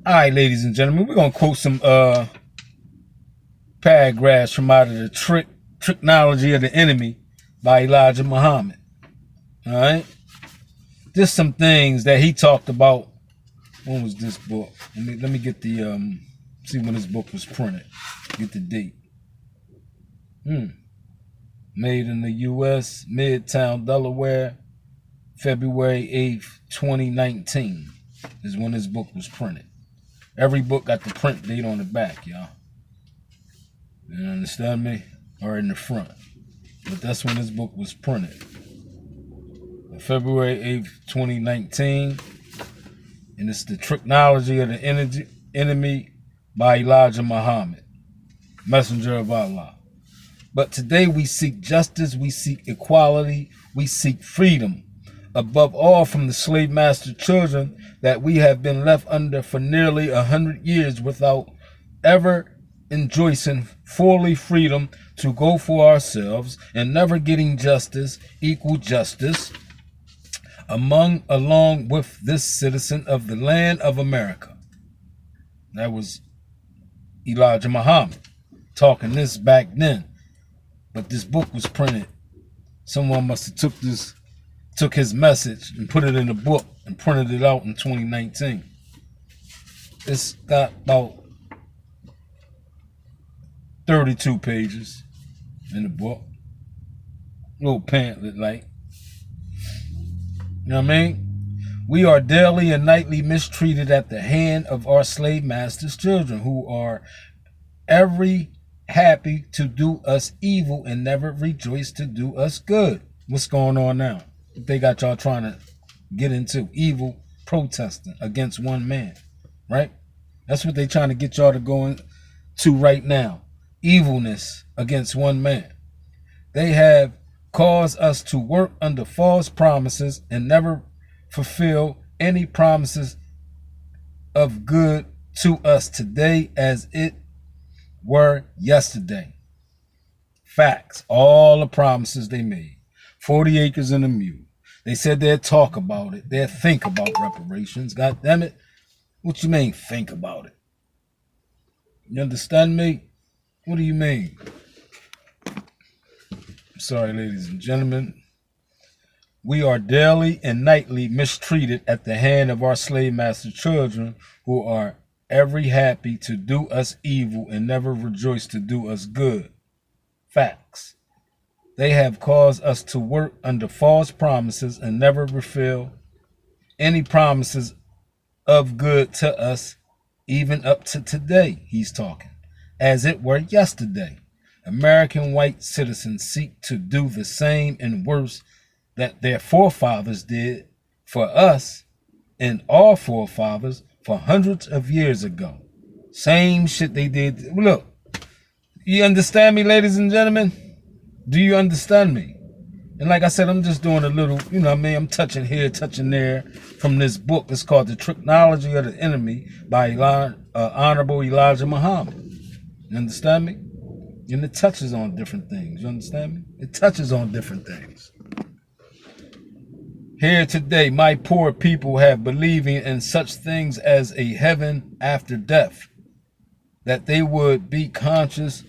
All right, ladies and gentlemen, we're gonna quote some paragraphs from out of the Tricknology of the Enemy by Elijah Muhammad. All right, just some things that he talked about. When was this book? Let me get the see when this book was printed. Get the date. Made in the U.S., Midtown, Delaware, February 8th, 2019 is when this book was printed. Every book got the print date on the back, y'all. You understand me? Or in the front. But that's when this book was printed. February 8th, 2019. And it's the Tricknology of the Enemy by Elijah Muhammad, Messenger of Allah. But today we seek justice, we seek equality, we seek freedom. Above all from the slave master children that we have been left under for nearly 100 years without ever enjoying fully freedom to go for ourselves and never getting justice, equal justice, along with this citizen of the land of America. That was Elijah Muhammad talking this back then. But this book was printed. Someone must have took his message and put it in a book and printed it out in 2019. It's got about 32 pages in the book. Little pamphlet like. You know what I mean? We are daily and nightly mistreated at the hand of our slave masters' children, who are every happy to do us evil and never rejoice to do us good. What's going on now? They got y'all trying to get into evil protesting against one man, right? That's what they trying to get y'all to go into right now. Evilness against one man. They have caused us to work under false promises and never fulfill any promises of good to us today as it were yesterday. Facts. All the promises they made. 40 acres and a mule. They said they'd talk about it. They'd think about reparations. God damn it. What you mean think about it? You understand me? What do you mean? Sorry, ladies and gentlemen. We are daily and nightly mistreated at the hand of our slave master children, who are every happy to do us evil and never rejoice to do us good. Facts. They have caused us to work under false promises and never fulfill any promises of good to us, even up to today, he's talking, as it were yesterday. American white citizens seek to do the same and worse that their forefathers did for us and our forefathers for hundreds of years ago. Same shit they did. Look, you understand me, ladies and gentlemen? Do you understand me? And like I said, I'm just doing a little, you know what I mean? I'm touching here, touching there from this book. It's called The Tricknology of the Enemy by Honorable Elijah Muhammad. You understand me? And it touches on different things. You understand me? It touches on different things. Here today, my poor people have believing in such things as a heaven after death, that they would be conscious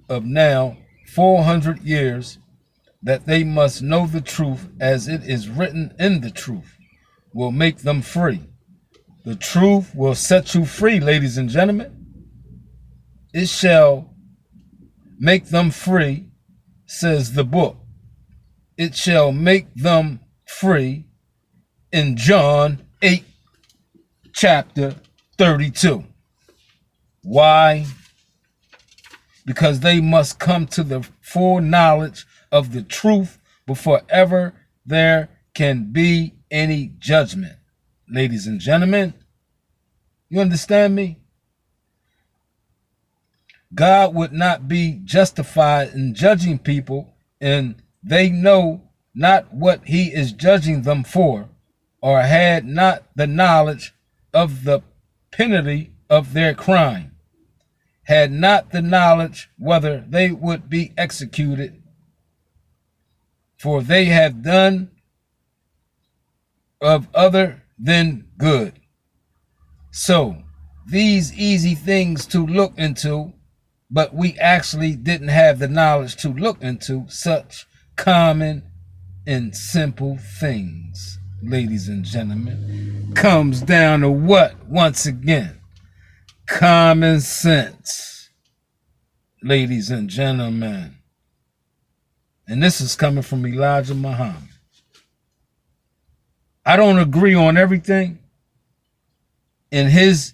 of now 400 years, that they must know the truth as it is written in the truth, will make them free. The truth will set you free, ladies and gentlemen. It shall make them free, says the book. It shall make them free in John 8, chapter 32. Why? Because they must come to the full knowledge of the truth before ever there can be any judgment. Ladies and gentlemen, you understand me? God would not be justified in judging people, and they know not what he is judging them for, or had not the knowledge of the penalty of their crime, had not the knowledge whether they would be executed, for they have done of other than good. So these easy things to look into, but we actually didn't have the knowledge to look into such common and simple things, ladies and gentlemen. Comes down to what? Once again, common sense, ladies and gentlemen. And this is coming from Elijah Muhammad. I don't agree on everything. And his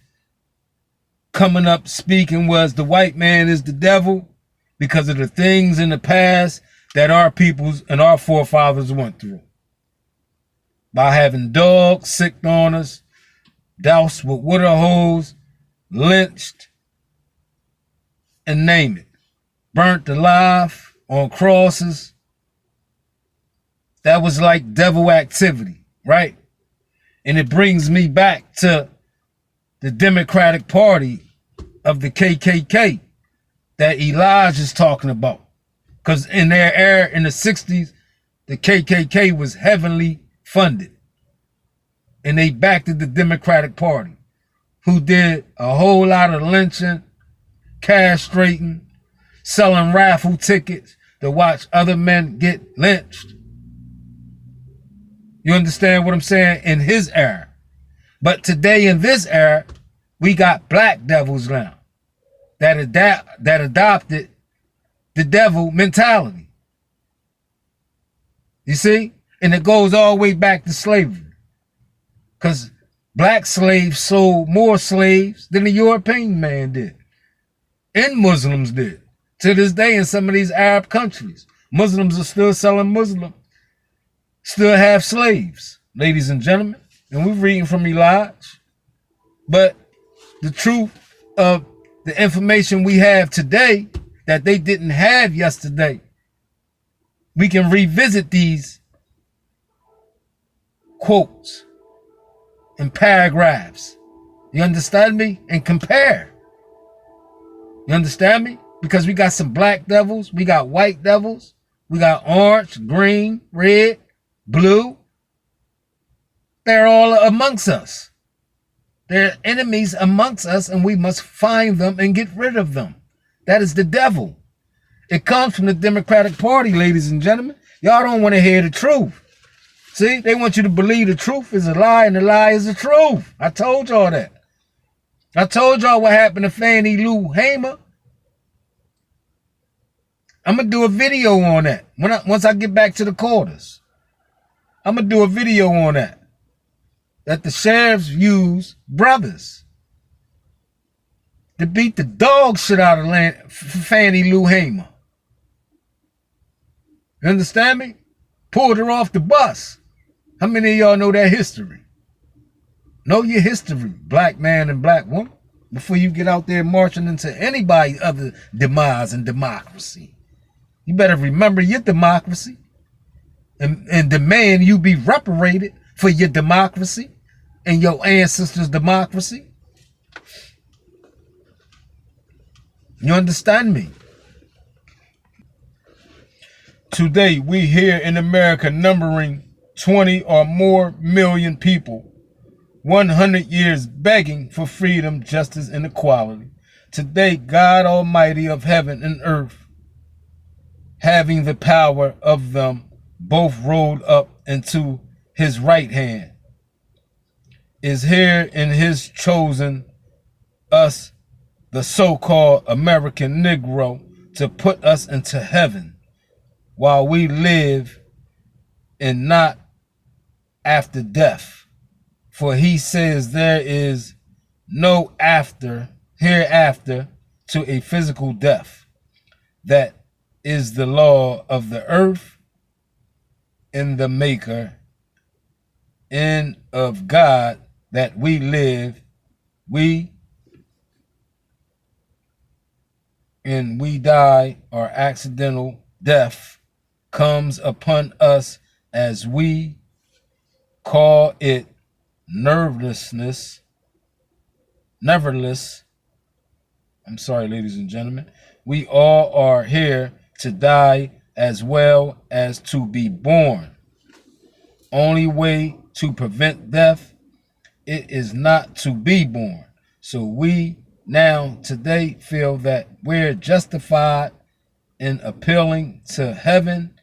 coming up speaking was the white man is the devil because of the things in the past that our peoples and our forefathers went through. By having dogs sicked on us, doused with water hose, lynched, and name it. Burnt alive on crosses. That was like devil activity, right? And it brings me back to the Democratic Party of the KKK that Elijah's talking about. Because in their era in the 60s, the KKK was heavily funded. And they backed the Democratic Party, who did a whole lot of lynching, castrating, selling raffle tickets to watch other men get lynched. You understand what I'm saying? In his era. But today in this era, we got black devils now that adopted the devil mentality. You see? And it goes all the way back to slavery. Because black slaves sold more slaves than the European man did. And Muslims did. To this day in some of these Arab countries, Muslims are still selling Muslim, still have slaves, ladies and gentlemen. And we're reading from Elijah. But the truth of the information we have today that they didn't have yesterday, we can revisit these quotes and paragraphs. You understand me? And compare. You understand me? Because we got some black devils, we got white devils, we got orange, green, red, blue. They're all amongst us. They're enemies amongst us, and we must find them and get rid of them. That is the devil. It comes from the Democratic Party, ladies and gentlemen. Y'all don't want to hear the truth. See, they want you to believe the truth is a lie and the lie is the truth. I told y'all that. I told y'all what happened to Fannie Lou Hamer. I'm going to do a video on that once I get back to the quarters. I'm going to do a video on that. That the sheriffs use brothers to beat the dog shit out of Fannie Lou Hamer. You understand me? Pulled her off the bus. How many of y'all know that history? Know your history, black man and black woman, before you get out there marching into anybody other demise and democracy. You better remember your democracy and demand you be reparated for your democracy and your ancestors' democracy. You understand me? Today, we here in America numbering 20 or more million people, 100 years begging for freedom, justice, and equality. Today, God Almighty of heaven and earth, having the power of them both rolled up into his right hand, is here in his chosen us, the so-called American Negro, to put us into heaven while we live and not after death. For he says there is no hereafter to a physical death. That is the law of the earth and the maker and of God, that we live, we die, or accidental death comes upon us as we call it nevertheless. I'm sorry, ladies and gentlemen. We all are here to die as well as to be born. Only way to prevent death, it is not to be born. So we now today feel that we're justified in appealing to heaven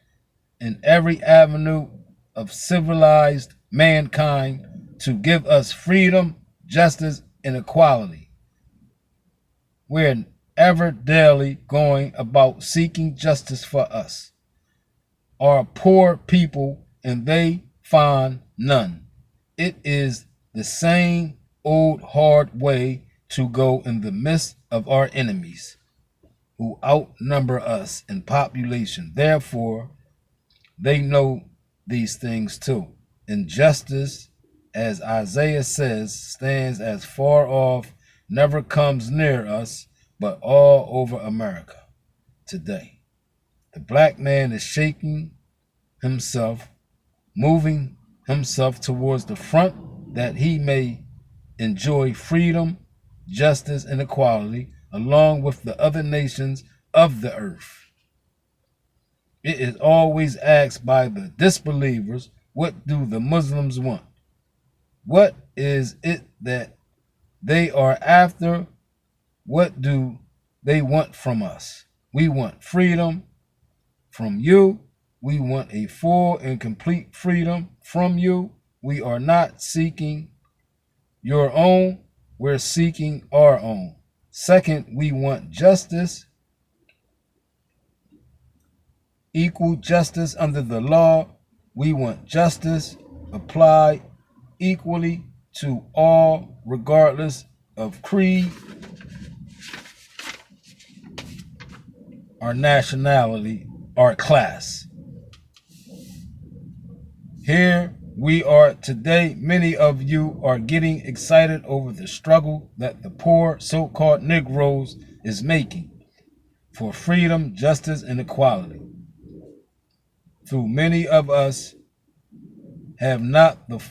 in every avenue of civilized mankind to give us freedom, justice, and equality. We're ever daily going about seeking justice for us, our poor people, and they find none. It is the same old hard way to go in the midst of our enemies, who outnumber us in population. Therefore, they know these things too. Injustice, as Isaiah says, stands as far off, never comes near us, but all over America today. The black man is shaking himself, moving himself towards the front that he may enjoy freedom, justice, and equality along with the other nations of the earth. It is always asked by the disbelievers, what do the Muslims want? What is it that they are after? What do they want from us? We want freedom from you. We want a full and complete freedom from you. We are not seeking your own. We're seeking our own. Second, we want justice, equal justice under the law. We want justice applied equally to all, regardless of creed or nationality or class. Here we are today. Many of you are getting excited over the struggle that the poor so-called Negroes is making for freedom, justice, and equality. Through many of us have not the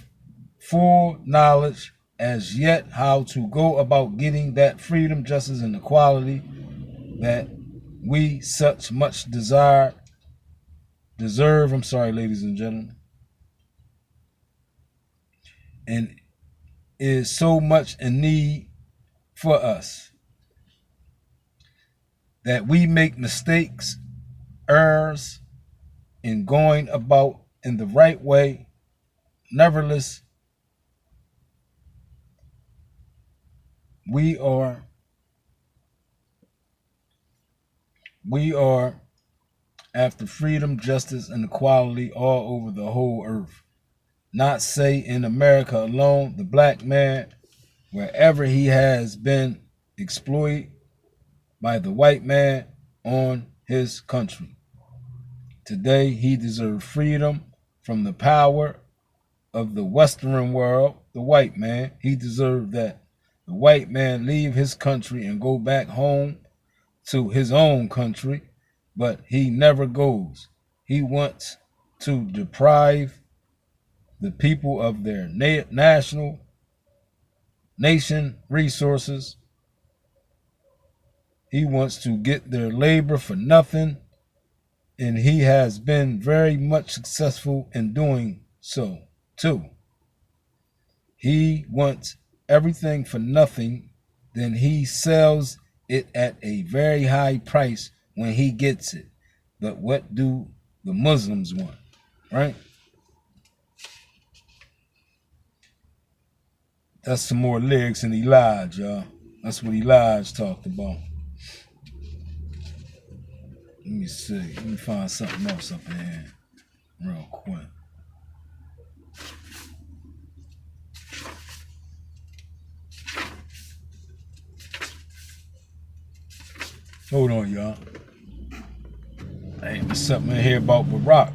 full knowledge as yet how to go about getting that freedom, justice, and equality that we such much deserve, ladies and gentlemen, and is so much in need for us that we make mistakes, errors in going about in the right way. Nevertheless, we are after freedom, justice, and equality all over the whole earth. Not say in America alone. The black man, wherever he has been exploited by the white man on his country. Today, he deserves freedom from the power of the Western world, the white man. He deserves that the white man leave his country and go back home to his own country, but he never goes. He wants to deprive the people of their nation resources. He wants to get their labor for nothing, and he has been very much successful in doing so too. He wants everything for nothing, then he sells it at a very high price when he gets it. But what do the Muslims want, right? That's some more lyrics in Elijah, y'all. That's what Elijah talked about. Let me see. Let me find something else up in here real quick. Hold on, y'all. Hey, there's something in here about Barack,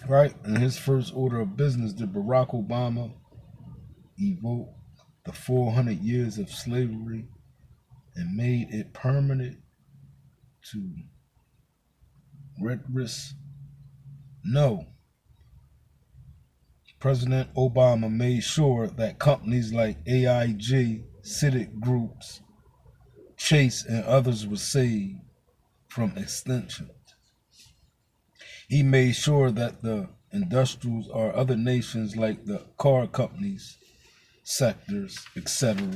right? In his first order of business, did Barack Obama evoke the 400 years of slavery and made it permanent to redress? No. President Obama made sure that companies like AIG, Citic Groups, Chase, and others were saved from extinction. He made sure that the industrials or other nations like the car companies, sectors, etc.,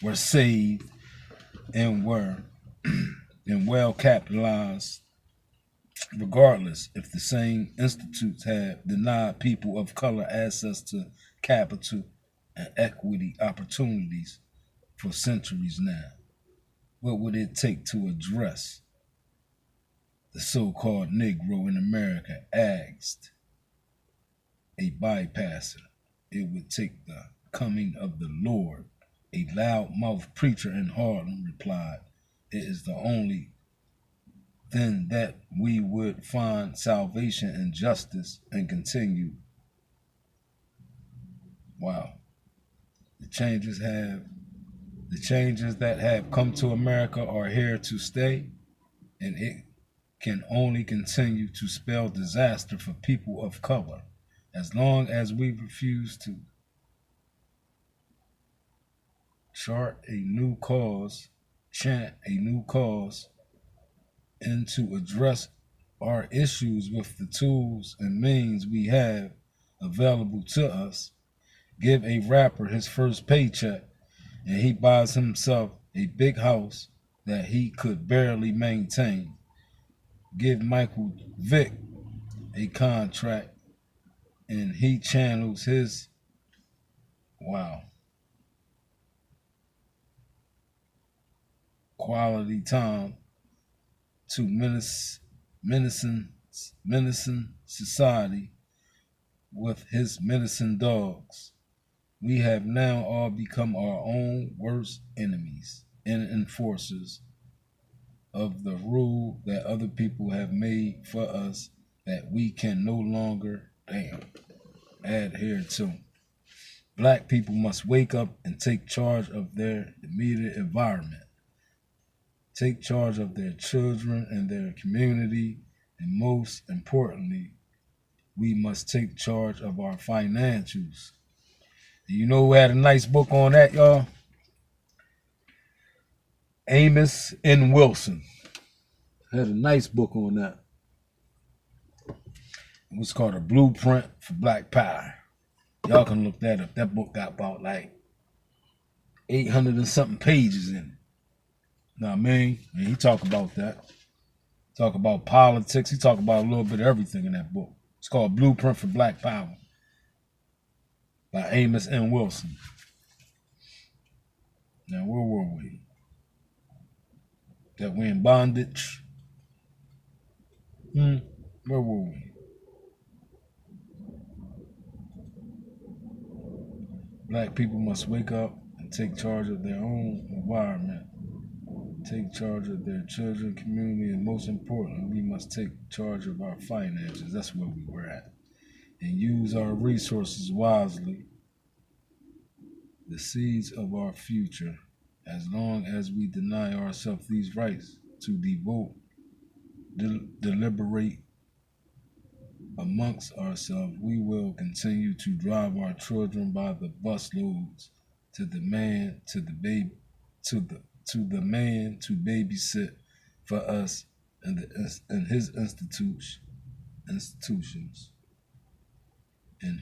were saved and were and well capitalized, regardless if the same institutes have denied people of color access to capital and equity opportunities for centuries now. What would it take to address the so-called Negro in America? Asked a bypasser. It would take the coming of the Lord. A loud-mouthed preacher in Harlem replied, it is the only then that we would find salvation and justice and continue. Wow. The changes that have come to America are here to stay, and it can only continue to spell disaster for people of color as long as we refuse to chant a new cause, and to address our issues with the tools and means we have available to us. Give a rapper his first paycheck and he buys himself a big house that he could barely maintain. Give Michael Vick a contract and he channels his quality time to menacing society with his menacing dogs. We have now all become our own worst enemies and enforcers of the rule that other people have made for us that we can no longer adhere to. Black people must wake up and take charge of their immediate environment. Take charge of their children and their community, and most importantly, we must take charge of our financials. You know who had a nice book on that, y'all? Amos N. Wilson had a nice book on that. It was called A Blueprint for Black Power. Y'all can look that up. That book got about like 800 and something pages in it. Know what I mean? And he talk about that. Talk about politics. He talk about a little bit of everything in that book. It's called Blueprint for Black Power by Amos N. Wilson. Now, where were we? That we in bondage? Where were we? Black people must wake up and take charge of their own environment. Take charge of their children, community, and most importantly, we must take charge of our finances. That's where we were at. And use our resources wisely. The seeds of our future. As long as we deny ourselves these rights to deliberate amongst ourselves, we will continue to drive our children by the busloads to the man to babysit for us and his institutions, and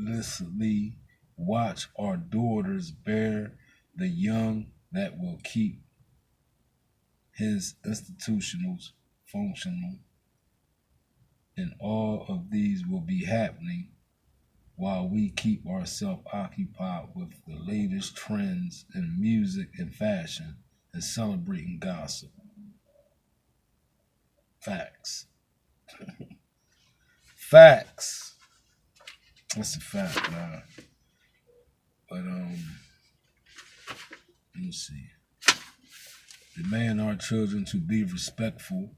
hopelessly watch our daughters bear the young that will keep his institutions functional. And all of these will be happening while we keep ourselves occupied with the latest trends in music and fashion and celebrating gossip. Facts. Facts. That's a fact, man. But let me see. Demand our children to be respectful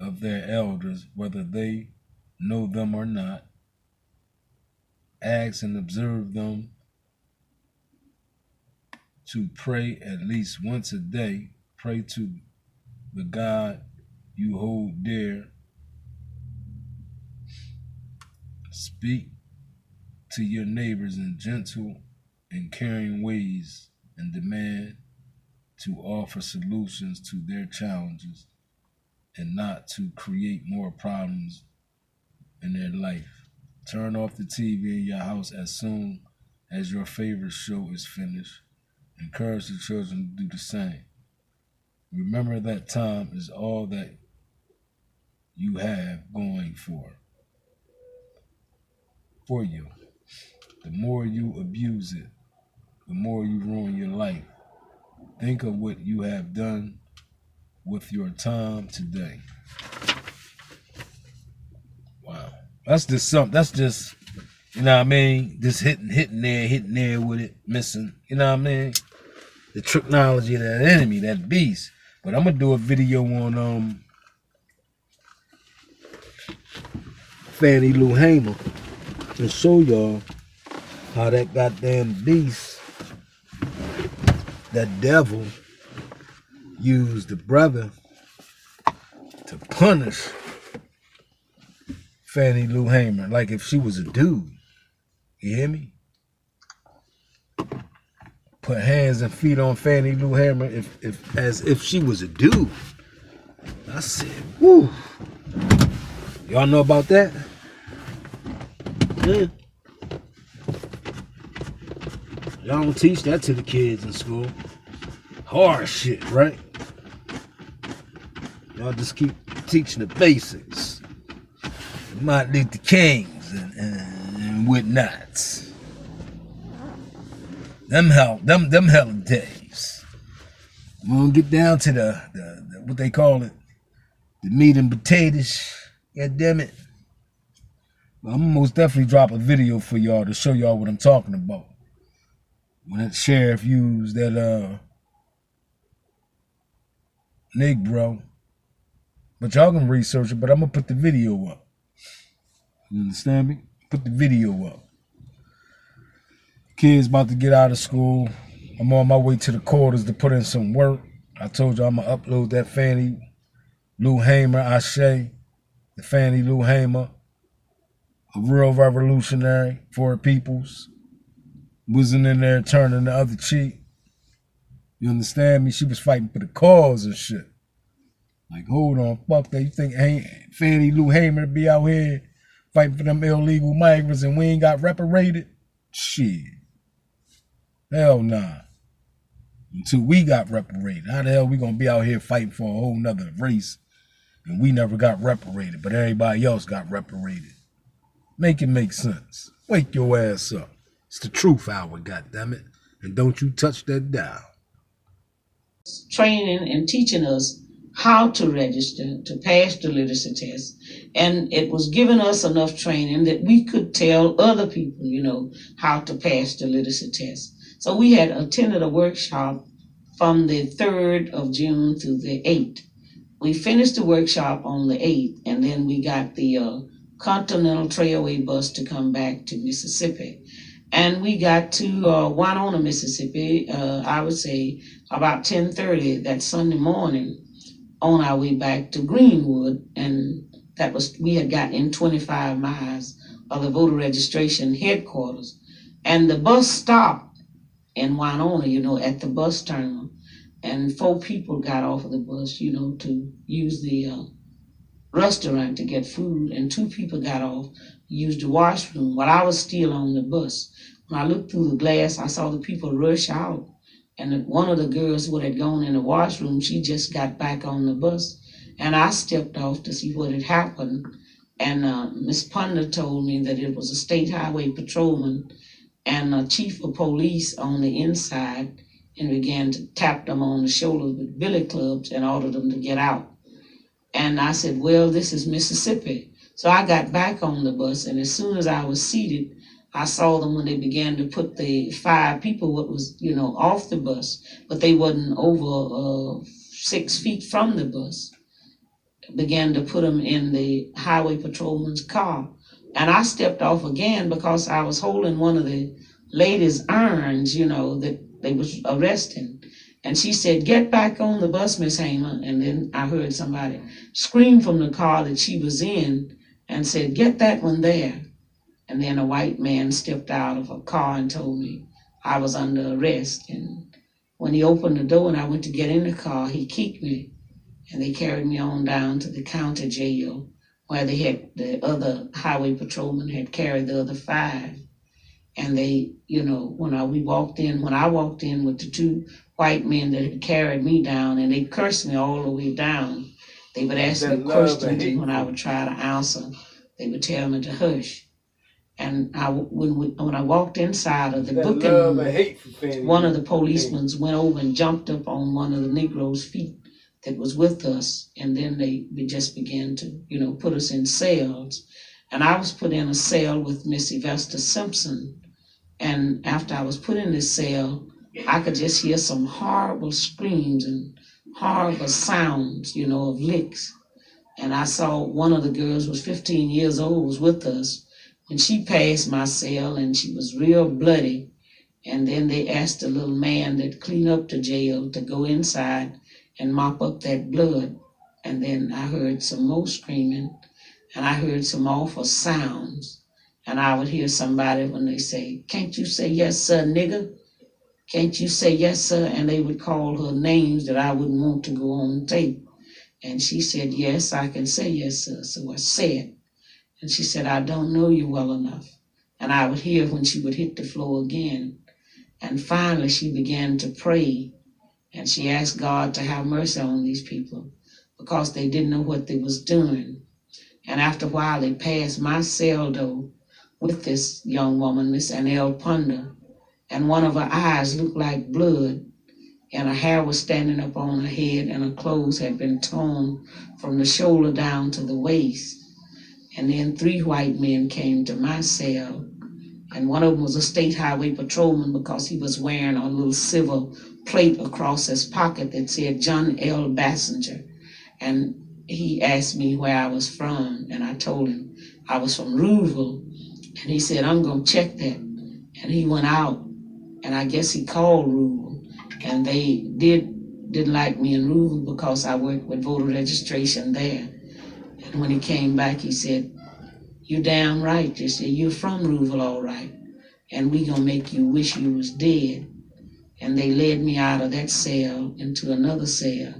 of their elders, whether they know them or not. Ask and observe them to pray at least once a day. Pray to the God you hold dear. Speak to your neighbors in gentle and caring ways and demand to offer solutions to their challenges and not to create more problems in their life. Turn off the TV in your house as soon as your favorite show is finished. Encourage the children to do the same. Remember that time is all that you have going for you. The more you abuse it, the more you ruin your life. Think of what you have done with your time today. Wow. That's just something. That's just, you know what I mean? Just hitting there with it, missing. You know what I mean? The tricknology of that enemy, that beast. But I'm gonna do a video on Fannie Lou Hamer and show y'all how that goddamn beast, that devil, used the brother to punish Fannie Lou Hamer like if she was a dude. You hear me? Put hands and feet on Fannie Lou Hamer as if she was a dude. I said, whoo. Y'all know about that? Yeah. Y'all don't teach that to the kids in school. Hard shit, right? Y'all just keep teaching the basics. Martin Luther Kings and whatnots. Them hell days. We're gonna get down to the what they call it, the meat and potatoes. God damn it. But I'm gonna most definitely drop a video for y'all to show y'all what I'm talking about. When that sheriff used that Negro. But y'all can research it, but I'm gonna put the video up. You understand me? Put the video up. Kids about to get out of school. I'm on my way to the quarters to put in some work. I told you I'm gonna upload that Fannie Lou Hamer, Ashe, the Fannie Lou Hamer, a real revolutionary for her peoples. Wasn't in there turning the other cheek. You understand me? She was fighting for the cause and shit. Like, hold on, fuck that. You think Fannie Lou Hamer be out here fighting for them illegal migrants and we ain't got reparated? Shit. Hell nah. Until we got reparated. How the hell we gonna be out here fighting for a whole nother race and we never got reparated, but everybody else got reparated? Make it make sense. Wake your ass up. It's the truth hour, goddammit. And don't you touch that dial. Training and teaching us how to register to pass the literacy test. And it was giving us enough training that we could tell other people, how to pass the literacy test. So we had attended a workshop from the 3rd of June through the 8th. We finished the workshop on the 8th, and then we got the Continental Trailway bus to come back to Mississippi. And we got to Winona, Mississippi, I would say about 10:30 that Sunday morning on our way back to Greenwood. And we had got in 25 miles of the voter registration headquarters. And the bus stopped in Winona, at the bus terminal. And 4 people got off of the bus, to use the restaurant to get food. And 2 people got off, used the washroom while I was still on the bus. When I looked through the glass, I saw the people rush out. And one of the girls who had gone in the washroom, she just got back on the bus. And I stepped off to see what had happened. And Miss Punda told me that it was a state highway patrolman and a chief of police on the inside, and began to tap them on the shoulders with billy clubs and order them to get out. And I said, well, this is Mississippi. So I got back on the bus, and as soon as I was seated, I saw them when they began to put the 5 people what was, off the bus, but they wasn't over 6 feet from the bus. Began to put them in the highway patrolman's car. And I stepped off again because I was holding one of the ladies' irons, that they was arresting. And she said, get back on the bus, Miss Hamer. And then I heard somebody scream from the car that she was in and said, get that one there. And then a white man stepped out of a car and told me I was under arrest. And when he opened the door and I went to get in the car, he kicked me. And they carried me on down to the county jail where the other highway patrolman had carried the other 5. And they, when I walked in with the two white men that had carried me down, and they cursed me all the way down. They would ask me questions, and when I would try to answer, they would tell me to hush. And when I walked inside of the booking room, one of the policemen went over and jumped up on one of the Negroes' feet that was with us, and then they just began to, put us in cells. And I was put in a cell with Miss Yvesta Simpson. And after I was put in this cell, I could just hear some horrible screams and horrible sounds, of licks. And I saw one of the girls was 15 years old, was with us. When she passed my cell, and she was real bloody. And then they asked the little man that cleaned up the jail to go inside and mop up that blood. And then I heard some more screaming, and I heard some awful sounds. And I would hear somebody when they say, "Can't you say yes, sir, nigger? Can't you say yes, sir?" And they would call her names that I wouldn't want to go on tape. And she said, "Yes, I can say yes, sir." So I said, and she said, "I don't know you well enough." And I would hear when she would hit the floor again. And finally she began to pray, and she asked God to have mercy on these people because they didn't know what they was doing. And after a while they passed my cell door with this young woman, Miss Annelle Ponder, and one of her eyes looked like blood, and her hair was standing up on her head, and her clothes had been torn from the shoulder down to the waist. And then 3 white men came to my cell, and one of them was a state highway patrolman because he was wearing a little silver plate across his pocket that said John L. Bassinger. And he asked me where I was from, and I told him I was from Rouville. And he said, "I'm going to check that." And he went out, and I guess he called Rouville. And they didn't like me in Rouville because I worked with voter registration there. And when he came back, he said, "You damn right." They said, "You're from Rouville, all right. And we going to make you wish you was dead." And they led me out of that cell into another cell.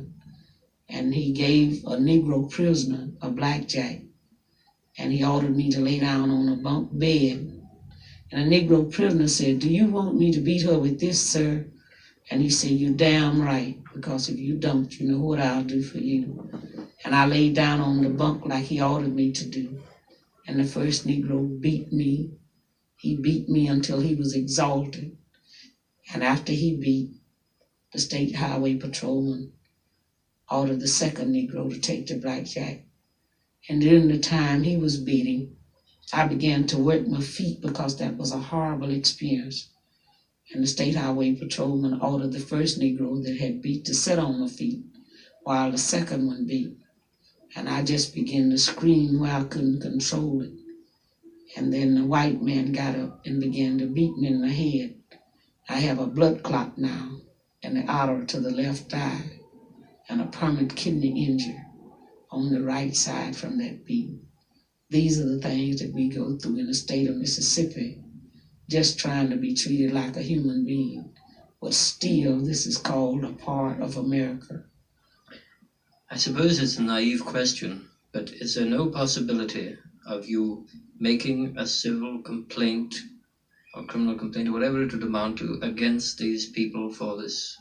And he gave a Negro prisoner a blackjack. And he ordered me to lay down on a bunk bed. And a Negro prisoner said, "Do you want me to beat her with this, sir?" And he said, "You're damn right, because if you don't, you know what I'll do for you." And I laid down on the bunk like he ordered me to do. And the first Negro beat me. He beat me until he was exhausted. And after he beat, the state highway patrolman ordered the second Negro to take the blackjack. And during the time he was beating, I began to work my feet because that was a horrible experience. And the state highway patrolman ordered the first Negro that had beat to sit on my feet while the second one beat. And I just began to scream where I couldn't control it. And then the white man got up and began to beat me in the head. I have a blood clot now in the artery to the left eye and a permanent kidney injury on the right side from that beating. These are the things that we go through in the state of Mississippi, just trying to be treated like a human being. But still, this is called a part of America. I suppose it's a naive question, but is there no possibility of you making a civil complaint or criminal complaint, or whatever it would amount to, against these people for this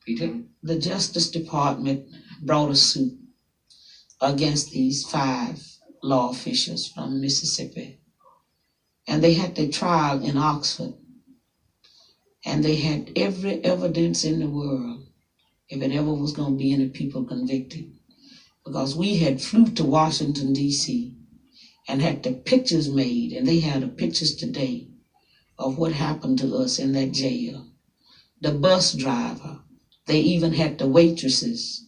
beating? The Justice Department brought a suit against these 5 law officials from Mississippi. And they had their trial in Oxford. And they had every evidence in the world, if it ever was going to be any people convicted. Because we had flew to Washington, D.C., and had the pictures made, and they have the pictures today of what happened to us in that jail. The bus driver, they even had the waitresses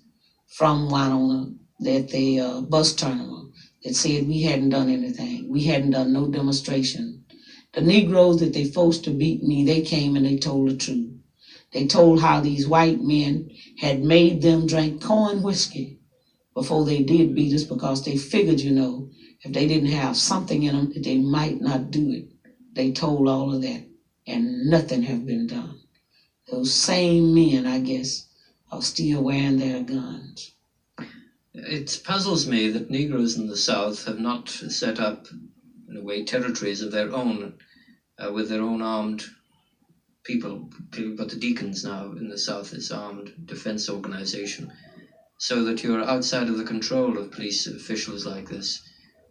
from Winona at the bus terminal that said we hadn't done anything. We hadn't done no demonstration. The Negroes that they forced to beat me, they came and they told the truth. They told how these white men had made them drink corn whiskey before they did beat us because they figured, if they didn't have something in them, that they might not do it. They told all of that, and nothing have been done. Those same men, I guess, are still wearing their guns. It puzzles me that Negroes in the South have not set up, in a way, territories of their own. with their own armed people, but the deacons now in the South is armed defense organization, so that you're outside of the control of police officials like this.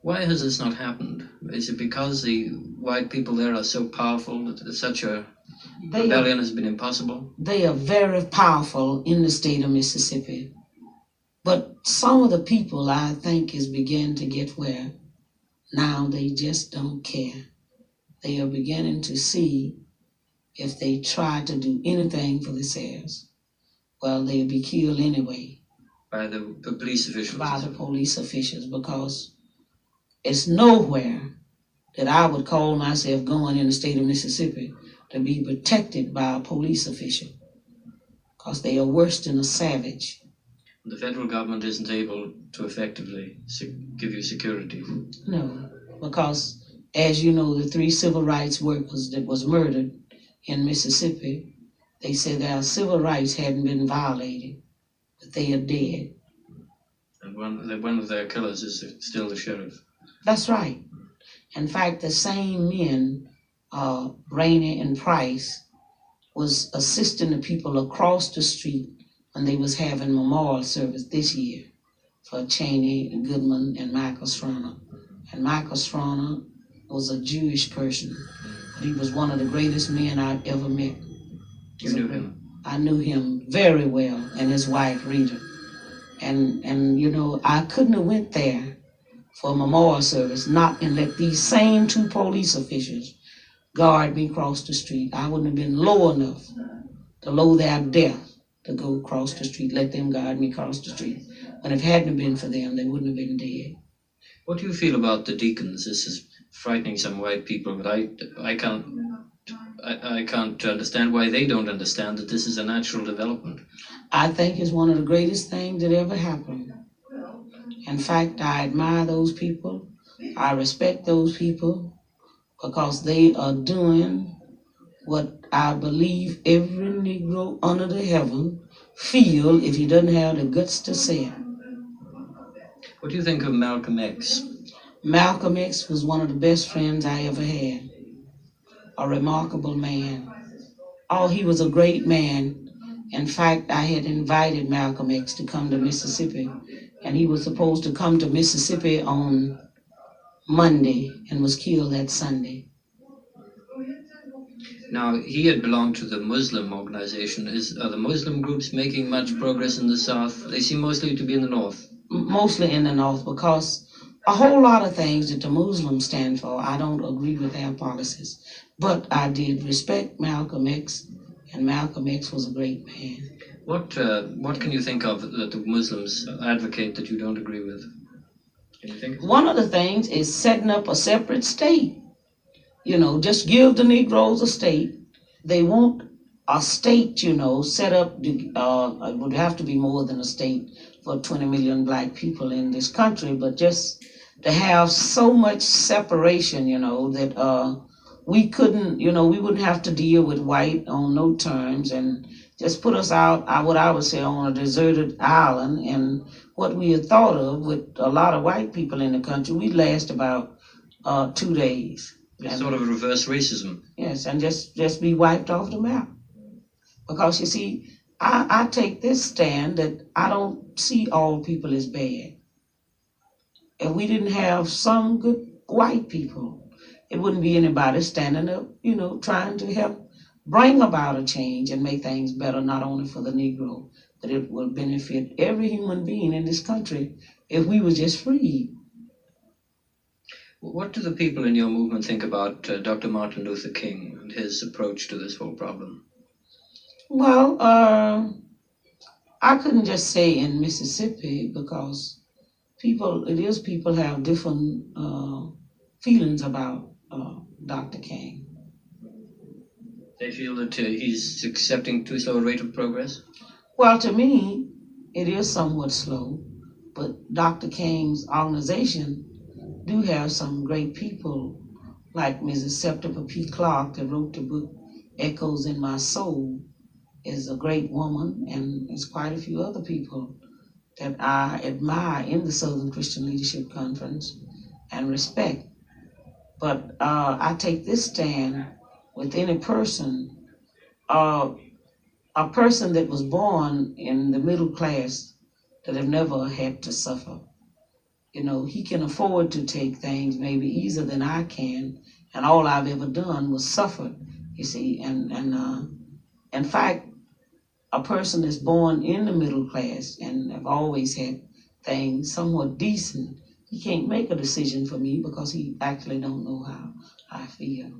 Why has this not happened? Is it because the white people there are so powerful that such a rebellion has been impossible? They are very powerful in the state of Mississippi. But some of the people, I think, is beginning to get where now they just don't care. They are beginning to see if they try to do anything for themselves, well, they'll be killed anyway. By the police officials? By the police officials, because it's nowhere that I would call myself going in the state of Mississippi to be protected by a police official, because they are worse than a savage. The federal government isn't able to effectively give you security? No, because as you know, the 3 civil rights workers that was murdered in Mississippi, they said their civil rights hadn't been violated, but they are dead. And one of their killers is still the sheriff? That's right. In fact, the same men, Rainey and Price, was assisting the people across the street when they was having memorial service this year for Cheney, Goodman, and Michael Stroner. And Michael Stroner was a Jewish person, but he was one of the greatest men I've ever met. You knew him? I knew him very well, and his wife, Rita. And you know, I couldn't have went there for a memorial service, not and let these same 2 police officials guard me across the street. I wouldn't have been low enough to low their death to go across the street, let them guard me across the street. But if it hadn't been for them, they wouldn't have been dead. What do you feel about the deacons? This is frightening some white people, but I can't understand why they don't understand that this is a natural development. I think it's one of the greatest things that ever happened. In fact, I admire those people. I respect those people because they are doing what I believe every Negro under the heaven feel if he doesn't have the guts to say it. What do you think of Malcolm X? Malcolm X was one of the best friends I ever had. A remarkable man. Oh, he was a great man. In fact, I had invited Malcolm X to come to Mississippi, and he was supposed to come to Mississippi on Monday and was killed that Sunday. Now, he had belonged to the Muslim organization. Are the Muslim groups making much progress in the South? They seem mostly to be in the North. Mostly in the North, because a whole lot of things that the Muslims stand for, I don't agree with their policies. But I did respect Malcolm X, and Malcolm X was a great man. What can you think of that the Muslims advocate that you don't agree with? Can you think? One of the things is setting up a separate state. You know, just give the Negroes a state. They want a state, you know, set up. It would have to be more than a state for 20 million black people in this country, but just to have so much separation, you know, that we couldn't, you know, we wouldn't have to deal with white on no terms and just put us out, what I would say, on a deserted island. And what we had thought of with a lot of white people in the country, we'd last about 2 days. It's sort of a reverse racism. Yes, and just be wiped off the map. Because you see, I take this stand that I don't see all people as bad. If we didn't have some good white people, it wouldn't be anybody standing up, you know, trying to help bring about a change and make things better, not only for the Negro, but it would benefit every human being in this country if we were just free. What do the people in your movement think about Dr. Martin Luther King and his approach to this whole problem? Well, I couldn't just say in Mississippi because people have different feelings about Dr. King. They feel that he's accepting too slow a rate of progress? Well, to me, it is somewhat slow, but Dr. King's organization do have some great people, like Mrs. Septima P. Clark that wrote the book Echoes in My Soul, is a great woman, and there's quite a few other people that I admire in the Southern Christian Leadership Conference and respect. But I take this stand with any person, uh, a person that was born in the middle class that have never had to suffer. You know, he can afford to take things maybe easier than I can, and all I've ever done was suffer. You see, and in fact, a person that's born in the middle class and have always had things somewhat decent, he can't make a decision for me because he actually don't know how I feel.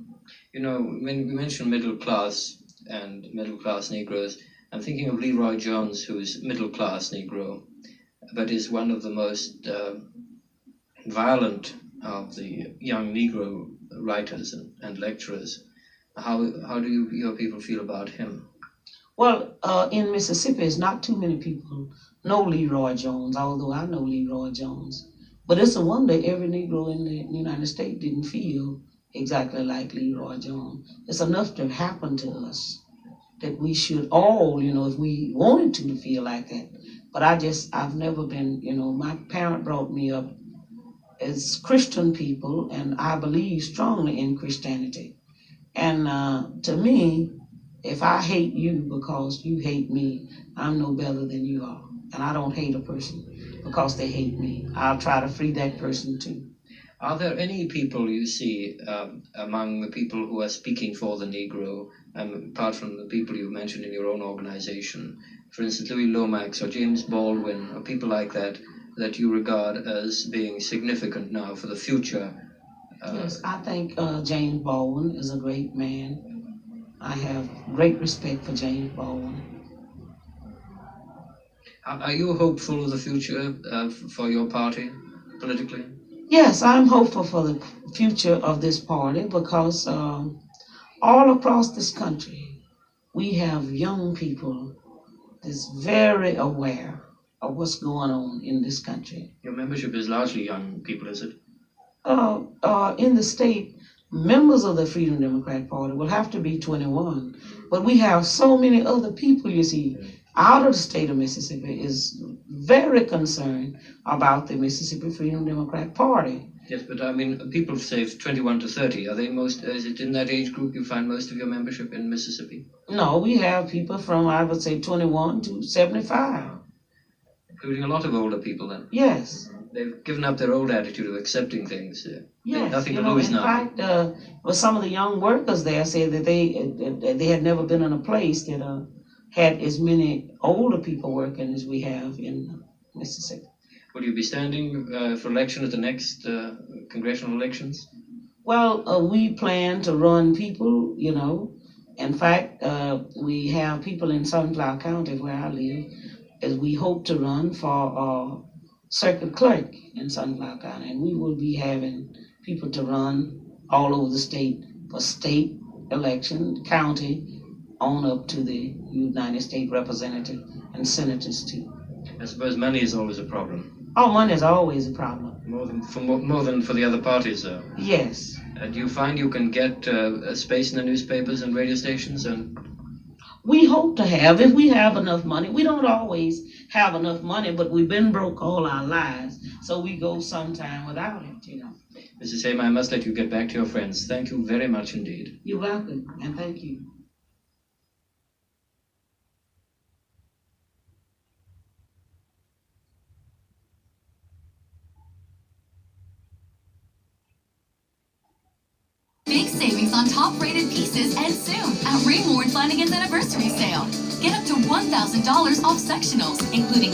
You know, when we mention middle class and middle class Negroes, I'm thinking of Leroy Jones, who's middle class Negro, but is one of the most violent of the young Negro writers and lecturers. How do your people feel about him? Well, in Mississippi, it's not too many people know Leroy Jones, although I know Leroy Jones. But it's a wonder every Negro in the United States didn't feel exactly like Leroy Jones. It's enough to happen to us that we should all, you know, if we wanted to feel like that. But I've never been, you know, my parent brought me up as Christian people, and I believe strongly in Christianity. And to me, if I hate you because you hate me, I'm no better than you are. And I don't hate a person because they hate me. I'll try to free that person too. Are there any people you see among the people who are speaking for the Negro, apart from the people you mentioned in your own organization, for instance, Louis Lomax or James Baldwin, or people like that, that you regard as being significant now for the future? Yes, I think James Baldwin is a great man. I have great respect for James Baldwin. Are you hopeful of the future for your party politically? Yes, I'm hopeful for the future of this party because all across this country, we have young people that's very aware of what's going on in this country. Your membership is largely young people, is it? In the state, members of the Freedom Democrat Party will have to be 21. But we have so many other people, you see, out of the state of Mississippi is very concerned about the Mississippi Freedom Democrat Party. Yes, but I mean, people say 21 to 30. Are they is it in that age group you find most of your membership in Mississippi? No, we have people from, I would say, 21 to 75. Including a lot of older people then? Yes. They've given up their old attitude of accepting things. Yes, nothing to lose now. In fact, well, some of the young workers there said that they had never been in a place that had as many older people working as we have in Mississippi. Will you be standing for election at the next congressional elections? Well, we plan to run people, you know. In fact, we have people in Sunflower County where I live, as we hope to run for circuit clerk in Sunflower County, and we will be having people to run all over the state for state election, county, on up to the United States representative and senators too. I suppose money is always a problem. Oh, money is always a problem. More than for the other parties, though. Yes. Do you find you can get space in the newspapers and radio stations? And we hope to have, if we have enough money. We don't always have enough money, but we've been broke all our lives, so we go sometime without it, you know. Mrs. Hamer, I must let you get back to your friends. Thank you very much indeed. You're welcome, and thank you. Big savings on top-rated pieces and soon at Raymore and Flanagan's anniversary sale. Get up to $1,000 off sectionals, including